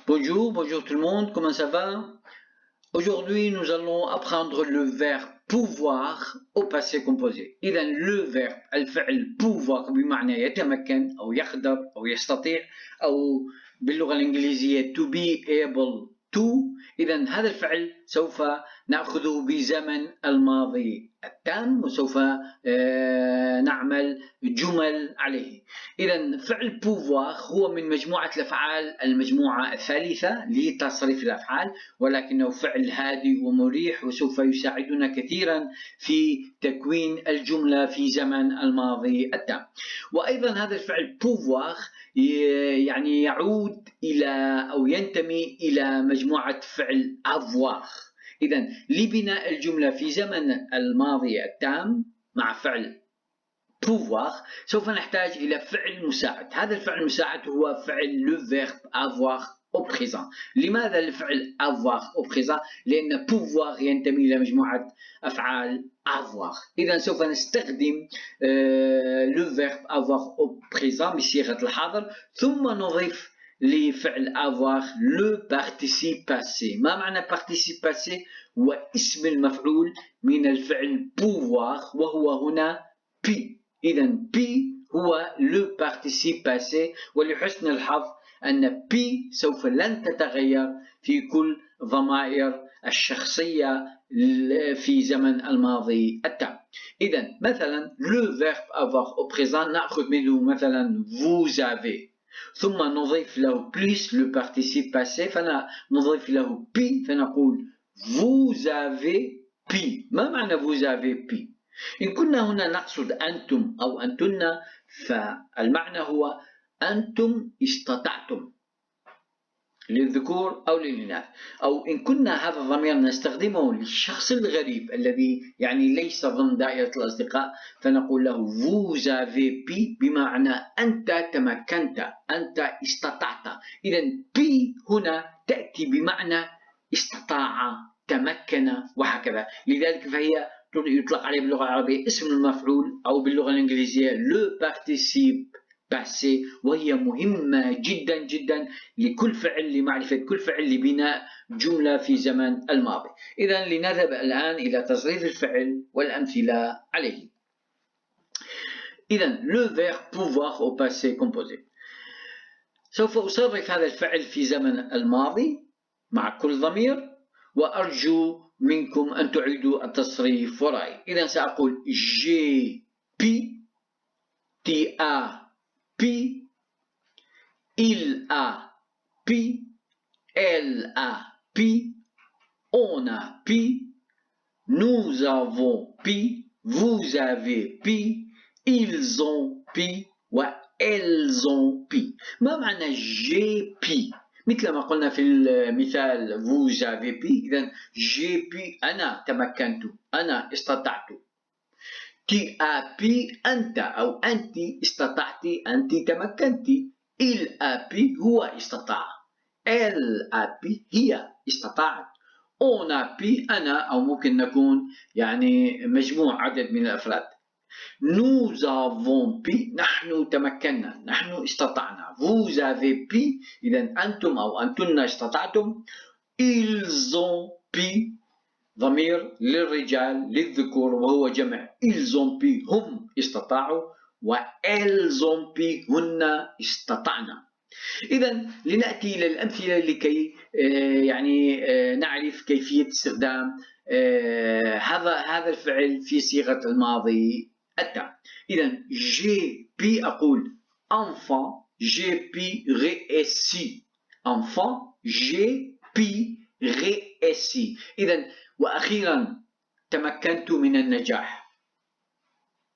Bonjour tout le monde, comment ça va? Aujourd'hui, nous allons apprendre le verbe pouvoir au passé composé. إذا le verbe الفعل pouvoir بمعنى يتمكن أو يقدر أو يستطيع أو باللغة الإنجليزية to be able to. إذا هذا الفعل سوف نأخذه بزمن الماضي التام وسوف نعمل جمل عليه. إذا فعل pouvoir هو من مجموعة الأفعال المجموعة الثالثة لتصريف الأفعال، ولكنه فعل هادئ ومريح وسوف يساعدنا كثيرا في تكوين الجملة في زمن الماضي التام. وأيضا هذا الفعل pouvoir يعني يعود إلى أو ينتمي إلى مجموعة فعل avoir. إذا لبناء الجملة في زمن الماضي التام مع فعل pouvoir سوف نحتاج إلى فعل مساعد. هذا الفعل المساعد هو فعل le verbe avoir au présent. لماذا الفعل avoir au présent؟ لأن pouvoir ينتمي إلى مجموعة أفعال avoir. إذا سوف نستخدم le verbe avoir au présent بصيغة الحاضر، ثم نضيف لفعل avoir le participe passé. ما معنى participe passé؟ هو اسم المفعول من الفعل pouvoir وهو هنا P. إذا P هو le participe passé، ولحسن الحظ أن P سوف لن تتغير في كل ضمائر الشخصية في زمن الماضي التام. إذا مثلا le verbe avoir au présent نأخذ منه مثلا vous avez، ثم نضيف له plus le participe passé فنضيف له P فنقول vous avez P. ما معنى vous avez P؟ إن كنا هنا نقصد أنتم أو أنتن فالمعنى هو أنتم استطعتم للذكور أو للإناث، أو إن كنا هذا الضمير نستخدمه للشخص الغريب الذي يعني ليس ضمن دائرة الأصدقاء فنقول له vous avez pu بمعنى أنت تمكنت، أنت استطعت. إذا pu هنا تأتي بمعنى استطاع، تمكن وهكذا. لذلك فهي يطلق عليه باللغة العربية اسم المفعول أو باللغة الإنجليزية le participe passé، وهي مهمة جدا جدا لكل فعل، لمعرفة كل فعل لبناء جملة في زمن الماضي. إذا لنذهب الآن إلى تصريف الفعل والأمثلة عليه. إذا le verbe pouvoir au passé composé. سوف أصرف هذا الفعل في زمن الماضي مع كل ضمير، وأرجو منكم أن تعيدوا التصريف وراي. إذا سأقول j'ai pu، tu as pu، il a pu، elle a pu، on a pu، nous avons pu، vous avez pu، ils ont pu وelles ont pu. ما معنى j'ai pu؟ مثل ما قلنا في المثال vous avez pu، إذا j'ai pu أنا تمكنت، أنا استطعت. tu as pu أنت أو أنت استطعت، أنت تمكنت. il a pu هو استطاع. elle a pu هي استطاعت. on a pu أنا أو ممكن نكون يعني مجموع عدد من الأفراد. nous avons pu نحن تمكنا، نحن استطعنا. vous avez pu إذا أنتم أو أنتن استطعتم. ils ont pu ضمير للرجال للذكور وهو جمع ils ont pu هم استطاعوا، وelles ont pu هن استطعنا. إذا لنأتي إلى الأمثلة لكي يعني نعرف كيفية استخدام هذا الفعل في صيغة الماضي التام. إذا j'ai pu أقول enfant j'ai pu réussir. enfant j'ai pu réussir. إذا وأخيرا تمكنت من النجاح،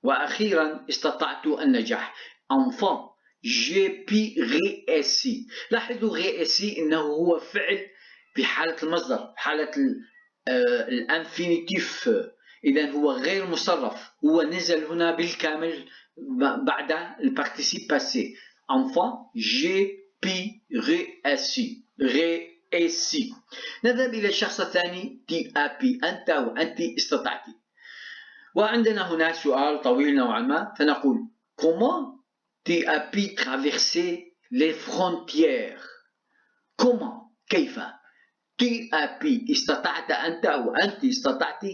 وأخيرا استطعت النجاح. enfant j'ai pu réussir. لاحظوا réussir إنه هو فعل في حالة المصدر، حالة الانفينيتيف. إذا هو غير مصرف، هو نزل هنا بالكامل بعد البارتيسيب باسي. enfant j'ai pu réussir. réussir. نذهب إلى الشخص الثاني tu as pu أنت وأنت استطعت. وعندنا هنا سؤال طويل نوعا ما فنقول comment tu as pu traverser les frontières. comment كيف tu as pu استطعت أنت أو أنت استطعت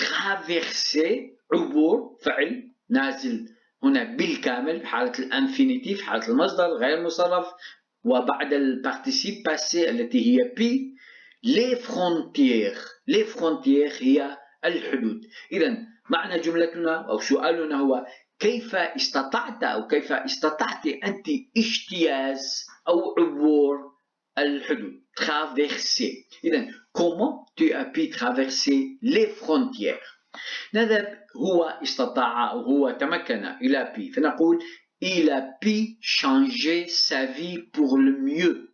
traverser عبور فعل نازل هنا بالكامل في حالة الانفينيتيف في حالة المصدر غير مصرف وبعد البارتيسيب باسي التي هي بي les frontières هي الحدود. إذا معنى جملتنا أو سؤالنا هو كيف استطعت أو كيف استطعت أنت اجتياز أو عبور الحدود traverser. إذا comment tu as pu traverser les frontières. نذهب هو استطاع أو هو تمكن إلى بي فنقول il a pu changer sa vie pour le mieux.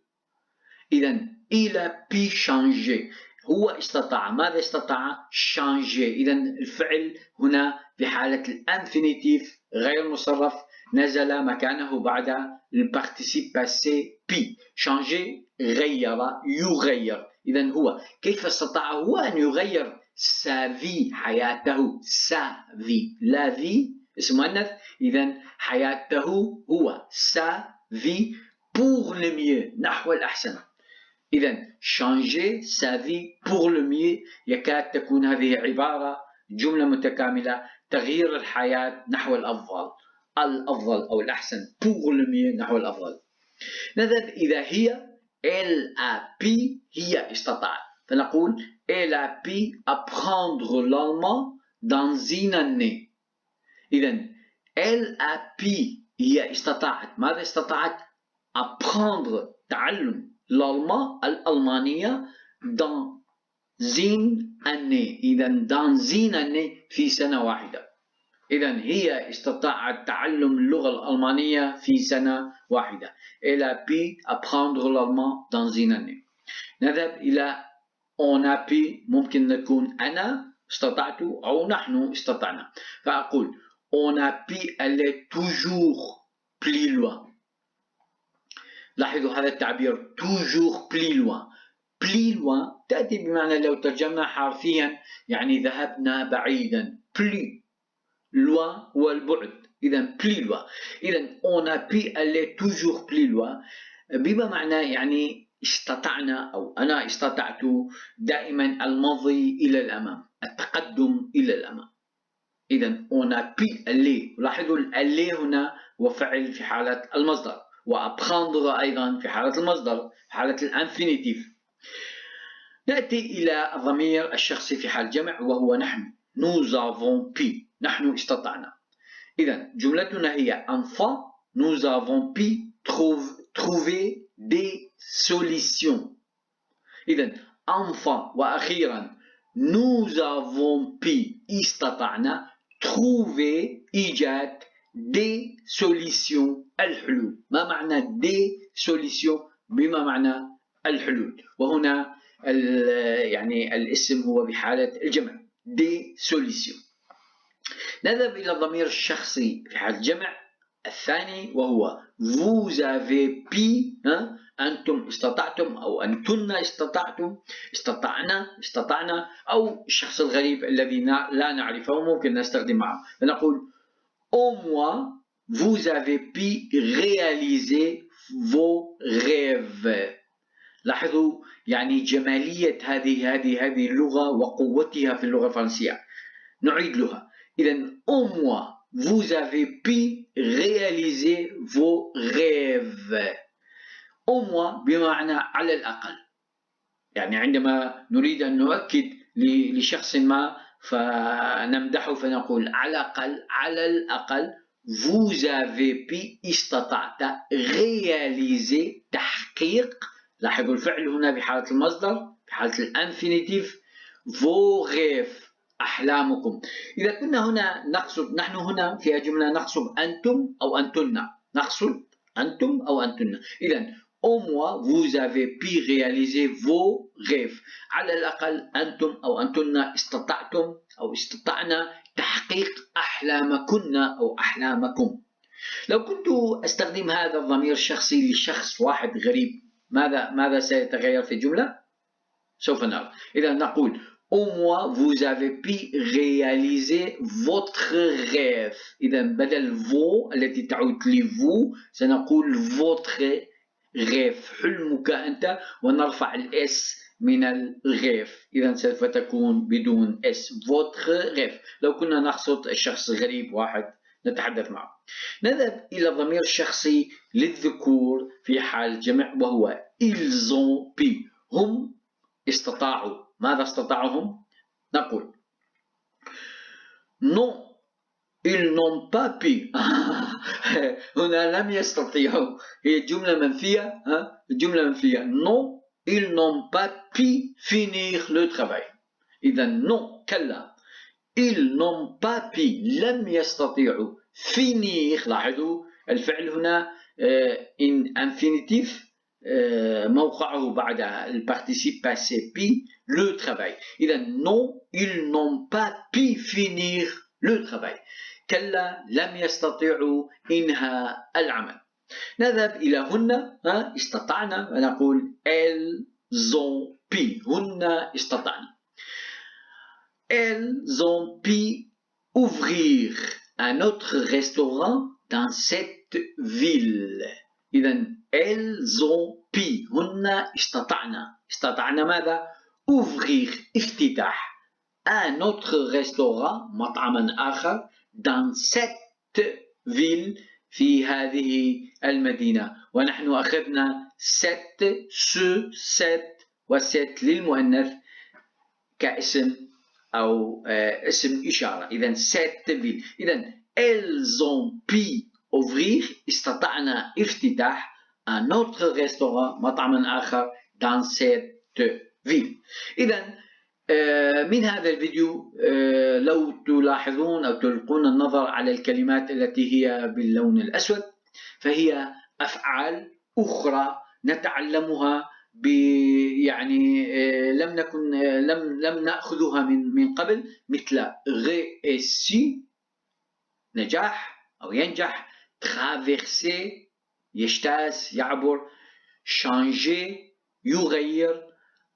إذا il a pu changer هو استطاع ماذا استطاع changer. إذا الفعل هنا في حالة الانفينيتيف غير مصرف نزل مكانه بعد البارتيسيب باسي بي changer غير يغير. إذا هو كيف استطاع هو أن يغير sa vie حياته sa vie la vie اسم مؤنث إذا حياته هو sa vie pour le mieux نحو الأحسن. إذا changer sa vie pour le mieux يكاد تكون هذه عبارة جملة متكاملة تغيير الحياة نحو الأفضل أو الأحسن pour le mieux نحو الأفضل. نذهب إذا هي elle a pu هي استطاعت فنقول elle a pu apprendre l'allemand dans une année. إذا elle a pu هي استطاعت ماذا استطاعت apprendre تعلم الألمانية dans une année. إذا dans une année في سنة واحدة. إذا هي استطاعت تعلم اللغة الألمانية في سنة واحدة. Elle a pu apprendre l'allemand dans une année. نذهب إلى on a pu ممكن نكون أنا استطعت أو نحن استطعنا فأقول on a pu aller toujours plus loin. لاحظوا هذا التعبير toujours plus loin. plus loin تأتي بمعنى لو ترجمنا حرفيا يعني ذهبنا بعيدا. plus loin هو البعد. إذا plus loin. إذا on a pu aller toujours plus loin بما معنى يعني استطعنا أو أنا استطعت دائما المضي إلى الأمام التقدم إلى الأمام. إذا on a pu aller. لاحظوا aller هنا هو فعل في حالة المصدر وapprendre أيضا في حالة المصدر في حالة الانفينيتيف. نأتي إلى الضمير الشخصي في حال جمع وهو نحن. nous avons pu نحن استطعنا. إذا جملتنا هي enfin nous avons pu trouver des solutions. إذا enfin وأخيرا nous avons pu استطعنا trouver إيجاد des solutions الحلول. ما معنى des solutions بما معنى الحلول وهنا يعني الاسم هو بحالة الجمع des solutions. نذهب إلى الضمير الشخصي في حال الجمع الثاني وهو vous avez pu أنتم استطعتم أو أنتن استطعتم استطعنا أو الشخص الغريب الذي لا نعرفه ممكن نستخدم معه فنقول au moins vous avez pu réaliser vos rêves. لاحظوا يعني جمالية هذه اللغة وقوتها في اللغة الفرنسية. نعيد لها. إذا au moins vous avez pu réaliser vos rêves. au moins بمعنى على الأقل. يعني عندما نريد أن نؤكد لشخص ما فنمدحه فنقول على الأقل vous avez pu استطعت réaliser تحقيق. لاحظوا الفعل هنا بحالة المصدر في حالة الانفينيتيف vos rêves أحلامكم. إذا كنا هنا نقصد نحن هنا في جملة نقصد أنتم أو أنتن نقصد أنتم أو أنتن. إذا au moins vous avez pu réaliser vos rêves. على الأقل أنتم أو أنتن استطعتم أو استطعنا تحقيق أحلامكن أو أحلامكم. لو كنت أستخدم هذا الضمير الشخصي لشخص واحد غريب ماذا سيتغير في الجملة؟ سوف نرى. إذا نقول au moins vous avez pu réaliser votre rêve. إذا بدل vous التي تعود لفو سنقول votre غيف، حلمك أنت، ونرفع الاس من الغيف، إذا سوف تكون بدون اس. votre غيف، لو كنا نقصد الشخص غريب واحد نتحدث معه. نذهب إلى الضمير الشخصي للذكور في حال الجمع وهو ils ont pu، هم استطاعوا. ماذا استطاعوا هم؟ نقول non ils n'ont pas pu. هنا لم يستطيعوا، هي جملة منفية. جملة منفية. non ils n'ont pas pu finir le travail. إذا non كلا، ils n'ont pas pu لم يستطيعوا finir. لاحظوا الفعل هنا in infinitif موقعه بعد الparticipe passé pi le travail. إذا non ils n'ont pas pu finir le travail. كلا لم يستطيعوا إنهاء العمل. نذهب إلى هن. استطعنا ونقول elles ont pu، هن استطعنا. elles ont pu ouvrir un autre restaurant dans cette ville. إذا elles ont pu، هن استطعنا. استطعنا ماذا؟ ouvrir، افتتاح un autre restaurant، مطعما آخر dans cette ville، في هذه المدينة. ونحن أخذنا cette، ce، cette وset للمؤنث كاسم أو اسم إشارة. إذا cette ville. إذا elles ont pu ouvrir، استطعنا افتتاح un autre restaurant، مطعما آخر dans cette ville. إذا من هذا الفيديو لو تلاحظون أو تلقون النظر على الكلمات التي هي باللون الأسود، فهي أفعال أخرى نتعلمها يعني لم نأخذها من قبل، مثل réussir نجاح أو ينجح، traverser يجتاز يعبر، changer يغير،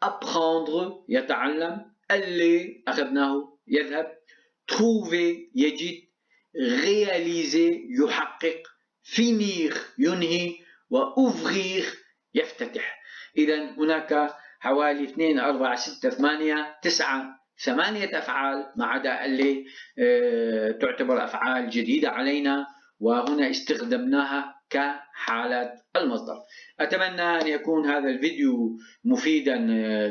apprendre يتعلم، aller أخذناه يذهب، trouver يجد، réaliser يحقق، finir ينهي، وouvrir يفتتح. إذا هناك حوالي 2 4 6 8 9 8 أفعال ما عدا اللي تعتبر أفعال جديدة علينا، وهنا استخدمناها كحالة المصدر. أتمنى أن يكون هذا الفيديو مفيدا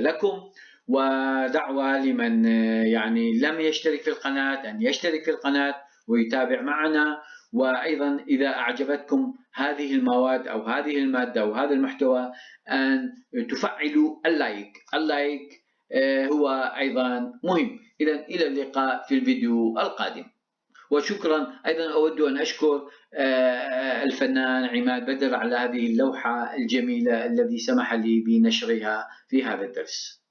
لكم، ودعوة لمن يعني لم يشترك في القناة أن يشترك في القناة ويتابع معنا. وأيضا إذا أعجبتكم هذه المواد أو هذه المادة أو هذا المحتوى أن تفعلوا اللايك هو أيضا مهم. إذا إلى اللقاء في الفيديو القادم، وشكرا. أيضا أود أن أشكر الفنان عماد بدر على هذه اللوحة الجميلة الذي سمح لي بنشرها في هذا الدرس.